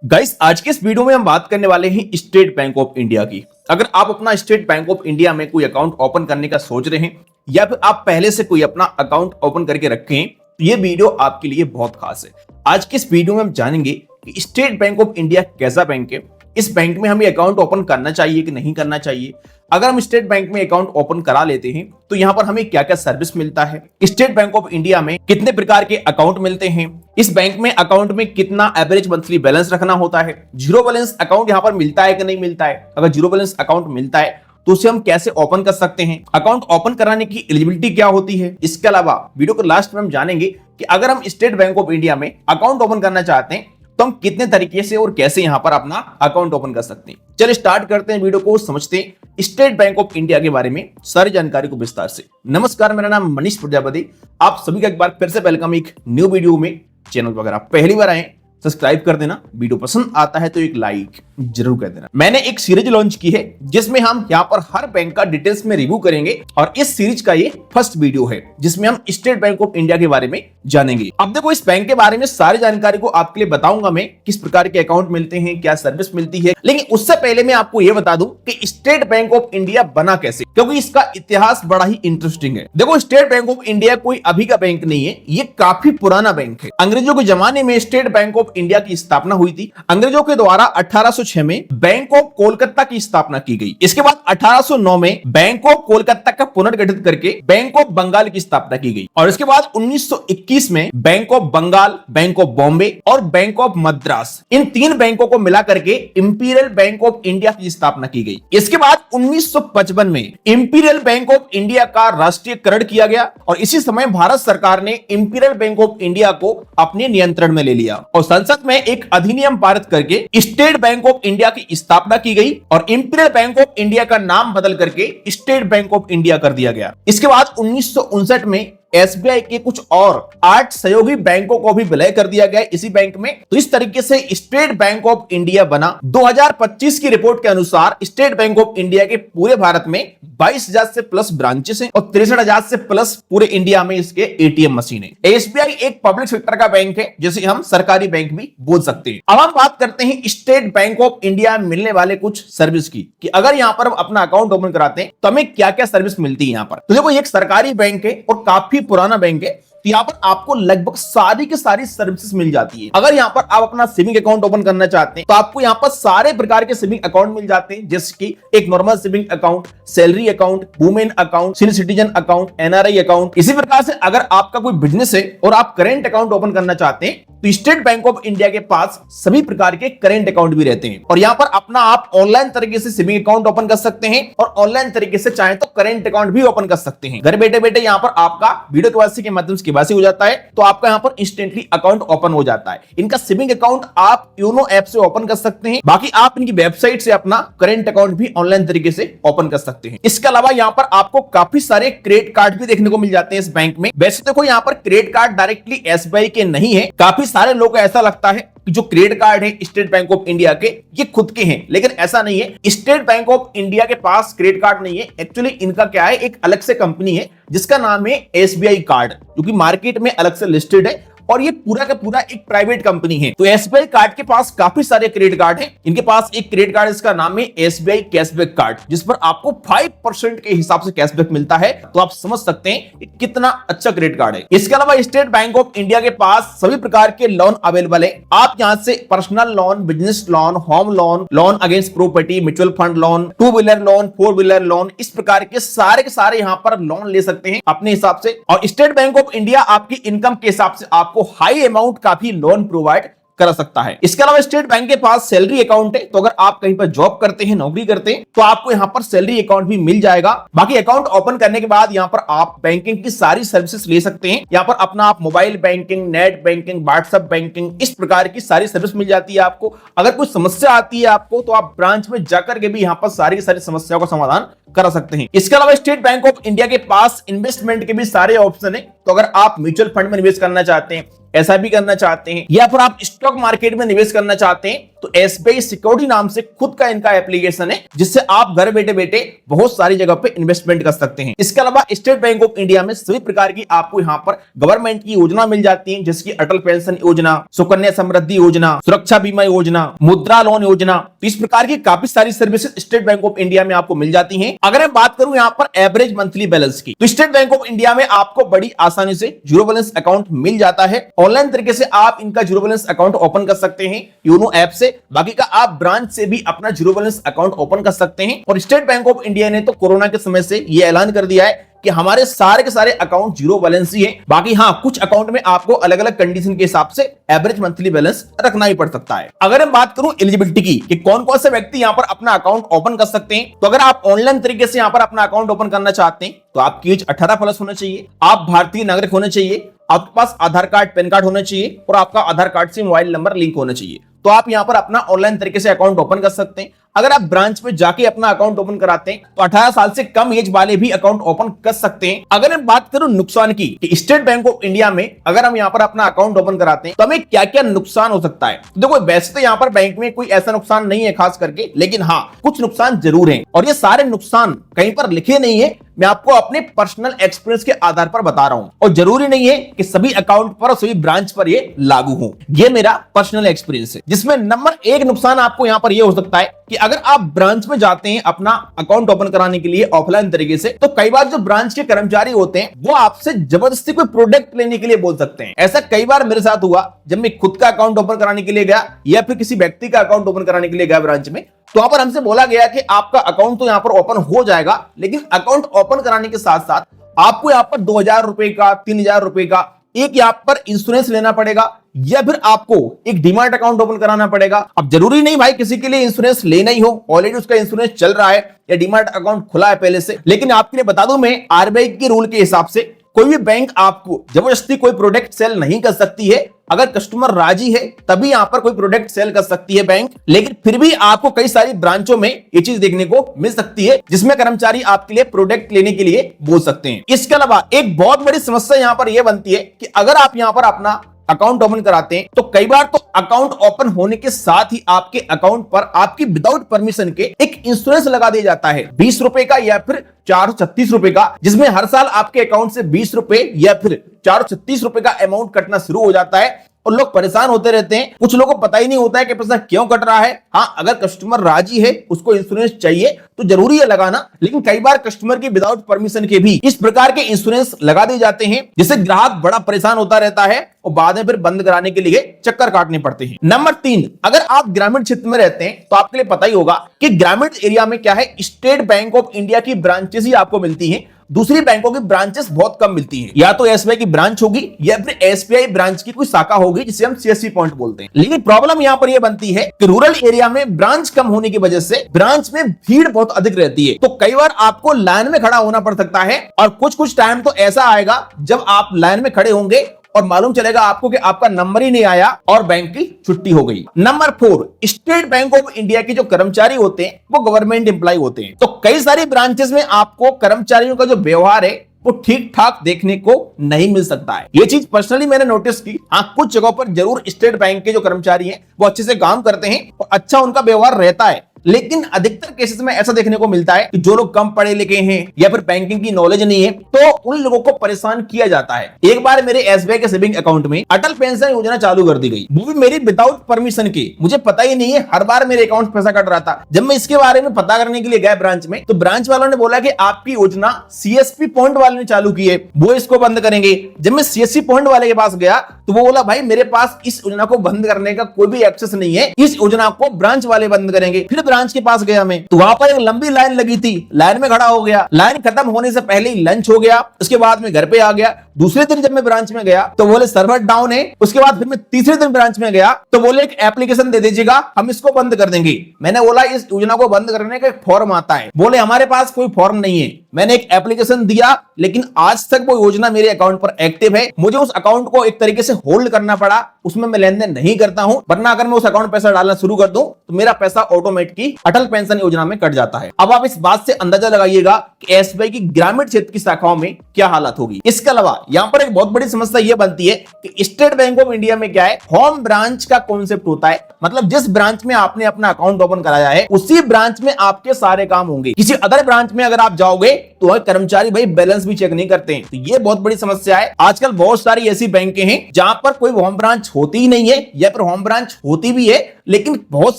Guys, आज के इस वीडियो में हम बात करने वाले हैं स्टेट बैंक ऑफ इंडिया की। अगर आप अपना स्टेट बैंक ऑफ इंडिया में कोई अकाउंट ओपन करने का सोच रहे हैं या फिर आप पहले से कोई अपना अकाउंट ओपन करके रखे हैं तो ये वीडियो आपके लिए बहुत खास है। आज के इस वीडियो में हम जानेंगे कि स्टेट बैंक ऑफ इंडिया कैसा बैंक है, इस बैंक में हमें अकाउंट ओपन करना चाहिए कि नहीं करना चाहिए, अगर हम स्टेट बैंक में अकाउंट ओपन करा लेते हैं तो यहां पर हमें क्या क्या सर्विस मिलता है, स्टेट बैंक ऑफ इंडिया में कितने प्रकार के अकाउंट मिलते हैं, इस बैंक में अकाउंट में कितना एवरेज मंथली बैलेंस रखना होता है, जीरो बैलेंस अकाउंट यहां पर मिलता है कि नहीं मिलता है, अगर जीरो बैलेंस अकाउंट मिलता है तो उसे हम कैसे ओपन कर सकते हैं, अकाउंट ओपन कराने की एलिजिबिलिटी क्या होती है। इसके अलावा वीडियो के लास्ट में हम जानेंगे कि अगर हम स्टेट बैंक ऑफ इंडिया में अकाउंट ओपन करना चाहते हैं तो हम कितने तरीके से और कैसे यहां पर अपना अकाउंट ओपन कर सकते हैं। चलिए स्टार्ट करते हैं वीडियो को, समझते हैं स्टेट बैंक ऑफ इंडिया के बारे में सारी जानकारी को विस्तार से। नमस्कार, मेरा नाम मनीष प्रजापति, आप सभी का एक बार फिर से वेलकम एक न्यू वीडियो में। चैनल पर अगर आप पहली बार आए सब्सक्राइब कर देना, वीडियो पसंद आता है तो एक लाइक जरूर कर देना। मैंने एक सीरीज लॉन्च की है जिसमें हम यहाँ पर हर बैंक का डिटेल्स में रिव्यू करेंगे और इस सीरीज का ये फर्स्ट वीडियो है जिसमें हम स्टेट बैंक ऑफ इंडिया के बारे में जानेंगे। अब देखो, इस बैंक के बारे में सारी जानकारी को आपके लिए बताऊंगा मैं, किस प्रकार के अकाउंट मिलते हैं, क्या सर्विस मिलती है, लेकिन उससे पहले मैं आपको यह बता दूं कि स्टेट बैंक ऑफ इंडिया बना कैसे, क्योंकि इसका इतिहास बड़ा ही इंटरेस्टिंग है। देखो, स्टेट बैंक ऑफ इंडिया कोई अभी का बैंक नहीं है, ये काफी पुराना बैंक है। अंग्रेजों के जमाने में स्टेट बैंक ऑफ इंडिया की स्थापना हुई थी। अंग्रेजों के द्वारा 1806 में बैंक ऑफ कोलकाता की स्थापना की गई। इसके बाद 1809 में बैंक ऑफ कोलकाता का पुनर्गठित करके बैंक ऑफ बंगाल की स्थापना की गई और इसके बाद 1921 में bank of Bengal, bank of Bombay और बैंक ऑफ मद्रास, इन तीन बैंकों को मिला करके इंपीरियल बैंक ऑफ इंडिया की स्थापना की गई। इसके बाद 1955 में इंपीरियल बैंक ऑफ इंडिया का राष्ट्रीयकरण किया गया और इसी समय भारत सरकार ने इंपीरियल बैंक ऑफ इंडिया को अपने नियंत्रण में ले लिया और संसद में एक अधिनियम पारित करके स्टेट बैंक ऑफ इंडिया की स्थापना की गई और इंपीरियल बैंक ऑफ इंडिया का नाम बदल करके स्टेट बैंक ऑफ इंडिया कर दिया गया। इसके बाद 1959 में एसबीआई के कुछ और 8 सहयोगी बैंकों को भी विलय कर दिया गया इसी बैंक में। तो इस तरीके से स्टेट बैंक ऑफ इंडिया बना। 2025 की रिपोर्ट के अनुसार स्टेट बैंक ऑफ इंडिया के पूरे भारत में 22,000 से प्लस ब्रांचेस हैं और 63,000 से प्लस पूरे इंडिया में इसके एटीएम मशीन है। एसबीआई एक पब्लिक सेक्टर का बैंक है, जिसे हम सरकारी बैंक भी बोल सकते हैं। अब हम बात करते हैं स्टेट बैंक ऑफ इंडिया में मिलने वाले कुछ सर्विस की, कि अगर यहां पर हम अपना अकाउंट ओपन कराते हैं तो हमें क्या क्या सर्विस मिलती है। यहां पर तो देखो, एक सरकारी बैंक है और काफी पुराना बैंक है, तो यहाँ पर आपको लगभग सारी की सारी सर्विसेज मिल जाती है। अगर यहाँ पर आप अपना सेविंग अकाउंट ओपन करना चाहते हैं तो आपको यहाँ पर सारे प्रकार के सेविंग अकाउंट मिल जाते हैं, जैसे कि एक normal saving account, salary account, women account, senior citizen account, NRI account. इसी प्रकार से अगर आपका कोई बिजनेस है और आप करेंट अकाउंट ओपन करना चाहते हैं तो स्टेट बैंक ऑफ इंडिया के पास सभी प्रकार के करेंट अकाउंट भी रहते हैं और यहाँ पर अपना आप ऑनलाइन तरीके से सेविंग अकाउंट ओपन कर सकते हैं और ऑनलाइन तरीके से चाहे तो करेंट अकाउंट भी ओपन कर सकते हैं। घर बैठे बैठे यहाँ पर आपका वीडियो केवाईसी के माध्यम से केवाईसी हो जाता है तो आपका यहाँ पर इंस्टेंटली अकाउंट ओपन हो जाता है। इनका सेविंग अकाउंट आप योनो ऐप से ओपन कर सकते हैं, बाकी आप इनकी वेबसाइट से अपना करेंट अकाउंट भी ऑनलाइन तरीके से ओपन कर सकते हैं। इसके अलावा यहाँ पर आपको काफी सारे क्रेडिट कार्ड भी देखने को मिल जाते हैं इस बैंक में। वैसे देखो, यहाँ पर क्रेडिट कार्ड डायरेक्टली एसबीआई के नहीं है, काफी सारे लोग को ऐसा लगता है कि जो क्रेडिट कार्ड है स्टेट बैंक ऑफ इंडिया के ये खुद के हैं, लेकिन ऐसा नहीं है। स्टेट बैंक ऑफ इंडिया के पास क्रेडिट कार्ड नहीं है, एक्चुअली इनका क्या है, एक अलग से कंपनी है जिसका नाम है एसबीआई कार्ड, जो कि मार्केट में अलग से लिस्टेड है और ये पूरा का पूरा एक प्राइवेट कंपनी है। तो एसबीआई कार्ड के पास काफी सारे क्रेडिट कार्ड हैं। इनके पास एक क्रेडिट कार्ड, इसका नाम है एसबीआई कैशबैक कार्ड, जिस पर आपको 5% के हिसाब से कैशबैक मिलता है। तो आप समझ सकते हैं कि कितना अच्छा क्रेडिट कार्ड है। इसके अलावा स्टेट बैंक ऑफ इंडिया के पास सभी प्रकार के लोन अवेलेबल है। आप यहां से personal loan, business loan, home loan, loan against property, mutual fund loan, 2 wheeler loan, 4 wheeler loan, इस प्रकार के सारे यहां पर लोन ले सकते हैं अपने हिसाब से। और स्टेट बैंक ऑफ इंडिया आपकी इनकम के हिसाब से आपको हाई अमाउंट का भी लोन प्रोवाइड कर सकता है। इसके अलावा स्टेट बैंक के पास सैलरी अकाउंट है, तो अगर आप कहीं पर जॉब करते हैं, नौकरी करते हैं, तो आपको यहां पर सैलरी अकाउंट भी मिल जाएगा। बाकी अकाउंट ओपन करने के बाद यहां पर आप बैंकिंग की सारी सर्विसेज ले सकते हैं। यहां पर अपना आप mobile banking, net banking, WhatsApp banking, इस प्रकार की सारी सर्विस मिल जाती है आपको। अगर कोई समस्या आती है आपको तो आप ब्रांच में जाकर के भी यहां पर सारी समस्याओं का समाधान करा सकते हैं। इसके अलावा स्टेट बैंक ऑफ इंडिया के पास इन्वेस्टमेंट के भी सारे ऑप्शन है। तो अगर आप म्यूचुअल फंड में निवेश करना चाहते हैं, एसआईपी करना चाहते हैं या फिर आप स्टॉक मार्केट में निवेश करना चाहते हैं तो एसबीआई सिक्योरिटी नाम से खुद का इनका एप्लीकेशन है जिससे आप घर बैठे बैठे बहुत सारी जगह पे इन्वेस्टमेंट कर सकते हैं। इसके अलावा स्टेट बैंक ऑफ इंडिया में सभी प्रकार की आपको यहाँ पर गवर्नमेंट की योजना मिल जाती है, जैसे कि अटल पेंशन योजना, सुकन्या समृद्धि योजना, सुरक्षा बीमा योजना, मुद्रा लोन योजना। तो इस प्रकार की काफी सारी services state bank of India में आपको मिल जाती है। अगर मैं बात करूं यहाँ पर एवरेज मंथली बैलेंस की, तो स्टेट बैंक ऑफ इंडिया में आपको बड़ी आसानी से जीरो बैलेंस अकाउंट मिल जाता है। ऑनलाइन तरीके से आप इनका जीरो बैलेंस अकाउंट ओपन कर सकते हैं योनो ऐप से, बाकी का आप ब्रांच से भी अपना जीरो बैलेंस अकाउंट ओपन कर सकते हैं। और स्टेट बैंक ऑफ इंडिया ने तो कोरोना के समय से यह ऐलान कर दिया है कि हमारे सारे के सारे अकाउंट जीरो बैलेंस ही है। बाकी हाँ, कुछ अकाउंट में आपको अलग अलग कंडीशन के हिसाब से एवरेज मंथली बैलेंस रखना ही पड़ सकता है। अगर मैं बात करूं एलिजिबिलिटी की कि कौन कौन से व्यक्ति यहां पर अपना अकाउंट ओपन कर सकते हैं, तो अगर आप ऑनलाइन तरीके से यहां पर अपना अकाउंट ओपन करना चाहते हैं तो आपकी एज 18+ होना चाहिए, आप भारतीय नागरिक होने चाहिए, आपके पास आधार कार्ड पैन कार्ड होना चाहिए और आपका आधार कार्ड से मोबाइल नंबर लिंक होना चाहिए। तो आप यहां पर अपना ऑनलाइन तरीके से अकाउंट ओपन कर सकते हैं। अगर आप ब्रांच में जाके अपना अकाउंट ओपन कराते हैं तो 18 साल से कम एज वाले भी अकाउंट ओपन कर सकते हैं। अगर मैं बात करूं नुकसान की कि स्टेट बैंक ऑफ इंडिया में अगर हम यहां पर अपना अकाउंट ओपन कराते हैं तो हमें क्या क्या नुकसान हो सकता है, तो देखो वैसे तो यहां पर बैंक में कोई ऐसा नुकसान नहीं है खास करके, लेकिन हाँ कुछ नुकसान जरूर है और ये सारे नुकसान कहीं पर लिखे नहीं है, मैं आपको अपने पर्सनल एक्सपीरियंस के आधार पर बता रहा हूं और जरूरी नहीं है कि सभी अकाउंट पर और सभी ब्रांच पर ये लागू हो। ये मेरा पर्सनल एक्सपीरियंस है, जिसमें नंबर 1 नुकसान आपको यहां पर ये हो सकता है कि अगर आप ब्रांच में जाते हैं अपना अकाउंट ओपन कराने के लिए ऑफलाइन तरीके से, तो कई बार जो ब्रांच के कर्मचारी होते हैं वो आपसे जबरदस्ती कोई प्रोडक्ट लेने के लिए बोल सकते हैं। ऐसा कई बार मेरे साथ हुआ जब मैं खुद का अकाउंट ओपन कराने के लिए गया या फिर किसी व्यक्ति का अकाउंट ओपन कराने के लिए गया ब्रांच में, तो वहां पर हमसे बोला गया कि आपका अकाउंट तो यहां पर ओपन हो जाएगा, लेकिन अकाउंट ओपन कराने के साथ साथ आपको यहां पर 2000 रुपए का, 3000 रुपए का एक यहां पर इंश्योरेंस लेना पड़ेगा या फिर आपको एक डीमैट अकाउंट ओपन कराना पड़ेगा। अब जरूरी नहीं भाई किसी के लिए इंश्योरेंस लेना ही हो, ऑलरेडी उसका इंश्योरेंस चल रहा है या डीमैट अकाउंट खुला है पहले से, लेकिन आपके लिए बता दूं मैं आरबीआई के रूल के हिसाब से कोई भी बैंक आपको जबरदस्ती कोई प्रोडक्ट सेल नहीं कर सकती है। अगर कस्टमर राजी है तभी यहां पर कोई प्रोडक्ट सेल कर सकती है बैंक, लेकिन फिर भी आपको कई सारी ब्रांचों में ये चीज देखने को मिल सकती है जिसमें कर्मचारी आपके लिए प्रोडक्ट लेने के लिए बोल सकते हैं। इसके अलावा एक बहुत बड़ी समस्या यहां पर यह बनती है कि अगर आप यहां पर अपना अकाउंट ओपन कराते हैं तो कई बार तो अकाउंट ओपन होने के साथ ही आपके अकाउंट पर आपकी विदाउट परमिशन के एक इंश्योरेंस लगा दिया जाता है 20 रुपए का या फिर 436 रुपए का, जिसमें हर साल आपके अकाउंट से 20 रुपए या फिर 436 रुपए का अमाउंट कटना शुरू हो जाता है और लोग परेशान होते रहते हैं। कुछ लोगों को पता ही नहीं होता है कि पैसा क्यों कट रहा है। हाँ, अगर कस्टमर राजी है, उसको इंश्योरेंस चाहिए तो जरूरी है लगाना, लेकिन कई बार कस्टमर की विदाउट परमिशन के भी इस प्रकार के इंश्योरेंस लगा दिए जाते हैं जिससे ग्राहक बड़ा परेशान होता रहता है और बाद में फिर बंद कराने के लिए चक्कर काटने पड़ते हैं। नंबर 3, अगर आप ग्रामीण क्षेत्र में रहते हैं तो आपके लिए पता ही होगा कि ग्रामीण एरिया में क्या है, स्टेट बैंक ऑफ इंडिया की ब्रांचेस ही आपको मिलती हैं, दूसरी बैंकों की ब्रांचेस बहुत कम मिलती हैं। या तो एसबीआई की ब्रांच होगी या फिर एसबीआई ब्रांच की कोई शाखा होगी जिसे हम सीएससी पॉइंट बोलते हैं। लेकिन प्रॉब्लम यहां पर यह बनती है कि रूरल एरिया में ब्रांच कम होने की वजह से ब्रांच में भीड़ बहुत अधिक रहती है, तो कई बार आपको लाइन में खड़ा होना पड़ सकता है और कुछ टाइम तो ऐसा आएगा जब आप लाइन में खड़े होंगे और मालूम चलेगा आपको कि आपका नंबर ही नहीं आया और बैंक की छुट्टी हो गई। Number 4, state bank of India के जो कर्मचारी होते हैं वो गवर्नमेंट एम्प्लॉय होते हैं, तो कई सारी ब्रांचेस में आपको कर्मचारियों का जो व्यवहार है वो ठीक ठाक देखने को नहीं मिल सकता है। ये चीज पर्सनली मैंने नोटिस की। हाँ, कुछ जगहों पर जरूर स्टेट बैंक के जो कर्मचारी हैं वो अच्छे से काम करते हैं और अच्छा उनका व्यवहार रहता है, लेकिन अधिकतर केसेस में ऐसा देखने को मिलता है कि जो लोग कम पढ़े लिखे हैं या फिर बैंकिंग की नॉलेज नहीं है तो उन लोगों को परेशान किया जाता है। एक बार मेरे एसबीआई के सेविंग अकाउंट में अटल पेंशन योजना चालू कर दी गई, वो भी मेरी विदाउट परमिशन की, मुझे पता ही नहीं है, हर बार मेरे अकाउंट पैसा कट रहा था। जब मैं इसके बारे में पता करने के लिए गया ब्रांच में तो ब्रांच वालों ने बोला कि आपकी योजना सीएसपी पॉइंट वाले ने चालू की है, वो इसको बंद करेंगे। जब मैं सीएससी पॉइंट वाले के पास गया तो वो बोला भाई मेरे पास इस योजना को बंद करने का कोई भी एक्सेस नहीं है, इस योजना को ब्रांच वाले बंद करेंगे। फिर ब्रांच के पास गया मैं तो वहां पर एक लंबी लाइन लगी थी, लाइन में खड़ा हो गया, लाइन खत्म होने से पहले ही लंच हो गया, उसके बाद में घर पे आ गया। दूसरे दिन जब मैं ब्रांच में गया तो बोले सर्वर डाउन है। उसके बाद फिर मैं तीसरे दिन ब्रांच में गया तो बोले एक एप्लीकेशन दे दीजिएगा, हम इसको बंद कर देंगे। मैंने बोला इस योजना को बंद करने का एक फॉर्म आता है, बोले हमारे पास कोई फॉर्म नहीं है। मैंने एक एप्लीकेशन दिया लेकिन आज तक वो योजना मेरे अकाउंट पर एक्टिव है, मुझे उस अकाउंट को एक तरीके से होल्ड करना पड़ा, उसमें मैं लेन देन नहीं करता हूं, वरना अगर मैं उस अकाउंट पैसा डालना शुरू कर दूं तो मेरा पैसा ऑटोमेटिकली अटल पेंशन योजना में कट जाता है। अब आप इस बात से अंदाजा लगाइएगा कि एसबीआई की ग्रामीण क्षेत्र की शाखाओं में क्या हालत होगी। इसके अलावा यहां पर एक बहुत बड़ी समस्या यह बनती है कि स्टेट बैंक ऑफ इंडिया में क्या है, होम ब्रांच का कॉन्सेप्ट होता है। मतलब जिस ब्रांच में आपने अपना अकाउंट ओपन कराया है उसी ब्रांच में आपके सारे काम होंगे। किसी अदर ब्रांच में अगर आप जाओगे तो कर्मचारी भाई बैलेंस भी चेक नहीं करते हैं। तो ये बहुत बड़ी समस्या है। आजकल बहुत सारी ऐसी बैंकें हैं जहां पर कोई होम ब्रांच होती ही नहीं है, या फिर होम ब्रांच होती भी है लेकिन बहुत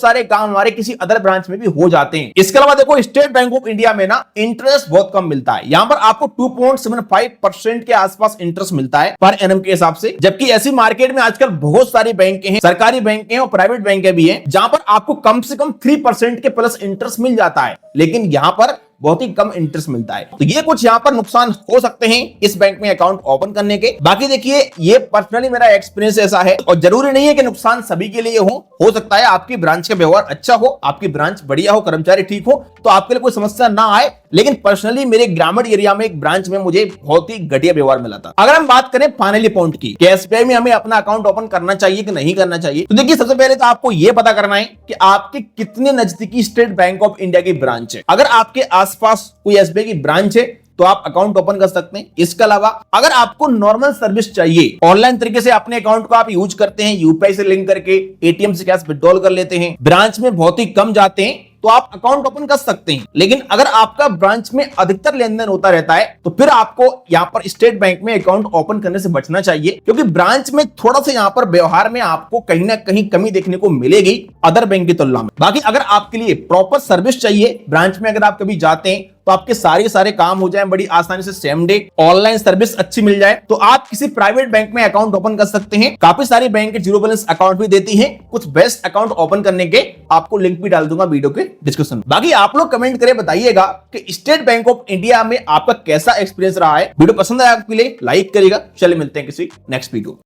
सारे काम हमारे किसी अदर ब्रांच में भी हो जाते हैं। इसके अलावा देखो स्टेट बैंक ऑफ इंडिया में ना इंटरेस्ट बहुत कम मिलता है। यहां पर आपको 2.75% के आसपास इंटरेस्ट मिलता है पर एनम के हिसाब से। जबकि ऐसी मार्केट में आजकल बहुत सारी बैंकें हैं, सरकारी बैंकें हैं और प्राइवेट बैंकें भी हैं, जहां पर आपको कम से कम 3% के प्लस इंटरेस्ट मिल जाता है, लेकिन यहां पर बहुत ही कम इंटरेस्ट मिलता है। तो ये कुछ यहाँ पर नुकसान हो सकते हैं इस बैंक में अकाउंट ओपन करने के। बाकी देखिए ये पर्सनली मेरा एक्सपीरियंस ऐसा है और जरूरी नहीं है कि नुकसान सभी के लिए हो सकता है आपकी ब्रांच का व्यवहार अच्छा हो, आपकी ब्रांच बढ़िया हो, कर्मचारी ठीक हो तो आपके लिए कोई समस्या ना आए। लेकिन पर्सनली मेरे ग्रामीण एरिया में एक ब्रांच में मुझे बहुत ही घटिया व्यवहार मिला था। अगर हम बात करें फाइनली पॉइंट की कि एसबीआई में हमें अपना अकाउंट ओपन करना चाहिए कि नहीं करना चाहिए, तो देखिए सबसे पहले तो आपको यह पता करना है कि आपके कितने नजदीकी स्टेट बैंक ऑफ इंडिया की ब्रांच है। अगर आपके आसपास कोई एसबीआई की ब्रांच है तो आप अकाउंट ओपन कर सकते हैं। इसके अलावा अगर आपको नॉर्मल सर्विस चाहिए, ऑनलाइन तरीके से अपने अकाउंट को आप यूज करते हैं, यूपीआई से लिंक करके एटीएम से कैश विड्रॉल कर लेते हैं, ब्रांच में बहुत ही कम जाते हैं, तो आप अकाउंट ओपन कर सकते हैं। लेकिन अगर आपका ब्रांच में अधिकतर लेन देन होता रहता है तो फिर आपको यहां पर स्टेट बैंक में अकाउंट ओपन करने से बचना चाहिए, क्योंकि ब्रांच में थोड़ा सा यहां पर व्यवहार में आपको कहीं ना कहीं कमी देखने को मिलेगी अदर बैंक की तुलना में। बाकी अगर आपके लिए प्रॉपर सर्विस चाहिए, ब्रांच में अगर आप कभी जाते हैं तो आपके सारे काम हो जाए बड़ी आसानी से, सेम डे ऑनलाइन सर्विस अच्छी मिल जाए, तो आप किसी प्राइवेट बैंक में अकाउंट ओपन कर सकते हैं। काफी सारी बैंक जीरो बैलेंस अकाउंट भी देती हैं। कुछ बेस्ट अकाउंट ओपन करने के आपको लिंक भी डाल दूंगा वीडियो के डिस्क्रिप्शन। बाकी आप लोग कमेंट करके बताइएगा कि स्टेट बैंक ऑफ इंडिया में आपका कैसा एक्सपीरियंस रहा है। वीडियो पसंद आया आपके लिए लाइक करिएगा। चलिए मिलते हैं किसी नेक्स्ट वीडियो।